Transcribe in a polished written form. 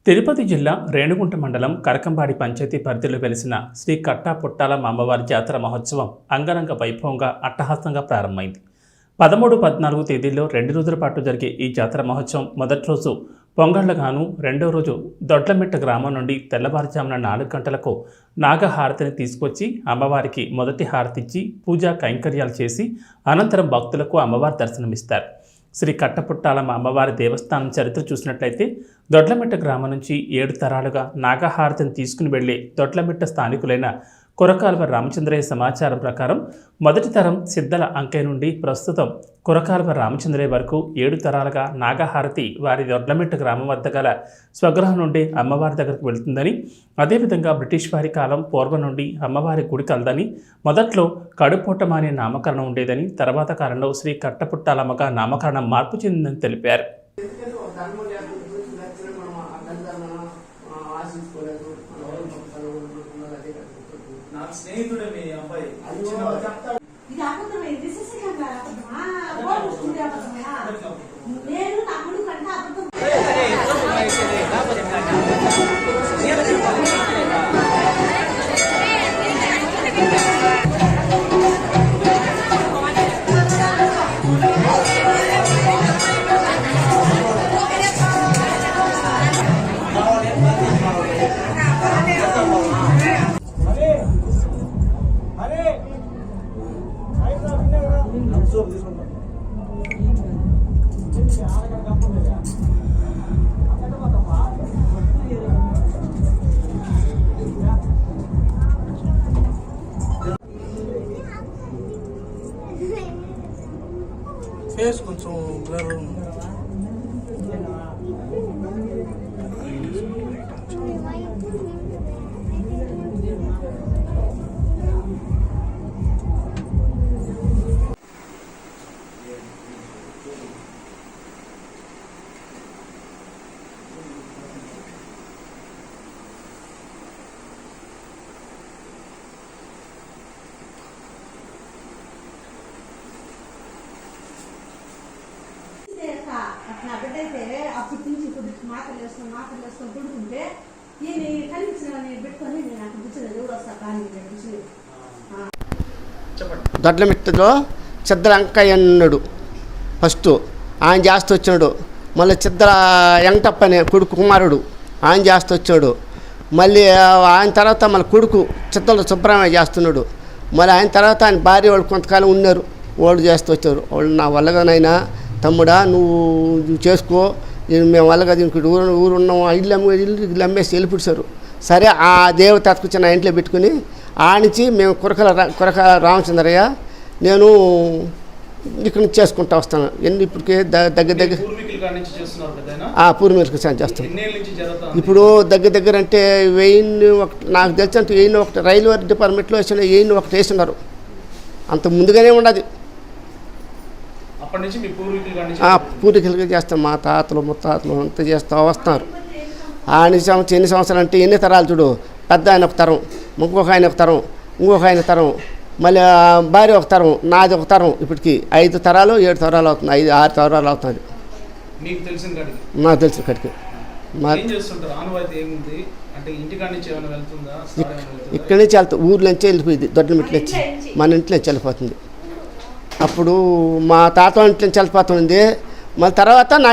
తిరుపతి జిల్లా రేణుగుంట మండలం కరకంబాడి పంచాయతీ పరిధిలో వెలిసిన శ్రీ కట్టా పుట్టాలమ్మ అమ్మవారి జాతర మహోత్సవం అంగరంగ వైభవంగా అట్టహాసంగా ప్రారంభమైంది. 13, 14 తేదీల్లో 2 రోజుల పాటు జరిగే ఈ జాతర మహోత్సవం మొదటి రోజు పొంగళ్లగాను, రెండో రోజు దొడ్లమిట్ట గ్రామం నుండి తెల్లవారుజామున 4 గంటలకు నాగహారతిని తీసుకొచ్చి అమ్మవారికి మొదటి హారతిచ్చి పూజా కైంకర్యాలు చేసి అనంతరం భక్తులకు అమ్మవారి దర్శనమిస్తారు. శ్రీ కట్టపుట్టాలమ్మ అమ్మవారి దేవస్థానం చరిత్ర చూసినట్లయితే దొడ్లమిట్ట గ్రామం నుంచి 7 తరాలుగా నాగహారతిని తీసుకుని వెళ్లే దొడ్లమిట్ట స్థానికులైన కురకాల్వ రామచంద్రయ్య సమాచారం ప్రకారం మొదటి తరం సిద్ధల అంకె నుండి ప్రస్తుతం కురకాల్వ రామచంద్రయ్య వరకు 7 తరాలుగా నాగహారతి వారి దొడ్లమిట్ట గ్రామం వద్ద గల స్వగృహం నుండి అమ్మవారి దగ్గరకు వెళుతుందని, అదేవిధంగా బ్రిటిష్ వారి కాలం పూర్వం నుండి అమ్మవారి గుడి కలదని, మొదట్లో కడుపోటమ అనే నామకరణం ఉండేదని, తర్వాత కాలంలో శ్రీ కట్టపుట్టాలమ్మగా నామకరణం మార్పు చెందిందని తెలిపారు. స్నేహితుడే మీ అబ్బాయి ఇది అబద్ధమే. దిశగా అబద్ధమా? ఓడు వస్తుంది అబద్ధమా? నేను తమ్ముడు కంటే అబద్ధం. ఫేస్ కొంచెం బ్లర్ ఉంది. నా బిడ్డ అయితే అప్పటి నుంచి ఇప్పుడు మాటలు వేస్తాం పుడుకుంటే ఈయన కలిగించిన పెట్టుకొని నేను అక్కడ కూర్చొని ఎవరు వస్తా కానీ కూర్చొని దొడ్లమిట్టలో చిద్దల అంకయ్య అన్నాడు ఫస్ట్, ఆయన చేస్తూ వచ్చాడు. మళ్ళీ చిద్దల వెంకటప్ప అనే కొడుకు కుమారుడు ఆయన చేస్తూ వచ్చాడు. మళ్ళీ ఆయన తర్వాత మళ్ళీ కొడుకు చిద్దల సుబ్రహ్మణ్య చేస్తున్నాడు. మళ్ళీ ఆయన తర్వాత ఆయన భార్య వాళ్ళు కొంతకాలం ఉన్నారు, వాళ్ళు చేస్తూ వచ్చారు. వాళ్ళు నా వల్లగానైనా తమ్ముడా నువ్వు చేసుకో, మేము వల్లగా దీనికి ఊరు ఉన్నాం, ఇల్లు అమ్మేసి వెళ్ళిపిడిచారు. సరే ఆ దేవత అతుకొచ్చి నా ఇంట్లో పెట్టుకుని ఆనించి మేము కురక రామచంద్రయ్య నేను ఇక్కడ నుంచి చేసుకుంటూ వస్తాను. ఇప్పటికే దగ్గర పూర్వీకులు చేస్తాం. ఇప్పుడు దగ్గర అంటే 1001 నాకు తెలిసి అంటే 1001 రైల్వే డిపార్ట్మెంట్లో వేసిన 1001 వేస్తున్నారు. అంత ముందుగానే ఉండదు. పూర్వీకులుగా చేస్తాం. మా తాతలు ముత్తాతలు అంతా చేస్తూ వస్తున్నారు. ఎన్ని సంవత్సరాలు అంటే ఎన్ని తరాలు చూడు. పెద్ద ఆయన ఒక తరం, ఇంకొక ఆయన ఒక తరం, ఇంకొక ఆయన తరం, మళ్ళీ భార్య ఒక తరం, నాది ఒక తరం. ఇప్పటికి 5 తరాలు 7 తరాలు అవుతుంది, 5-6 తరాలు అవుతుంది. నాకు తెలిసిన కాడికి ఇక్కడి నుంచి వెళ్తా, ఊర్లో నుంచి వెళ్ళిపోయింది. దొడ్లమిట్ల నుంచి మన ఇంట్లో నుంచి వెళ్ళిపోతుంది. అప్పుడు మా తాత ఇంట్లో నుంచి వెళ్ళిపోతుంది. మళ్ళీ తర్వాత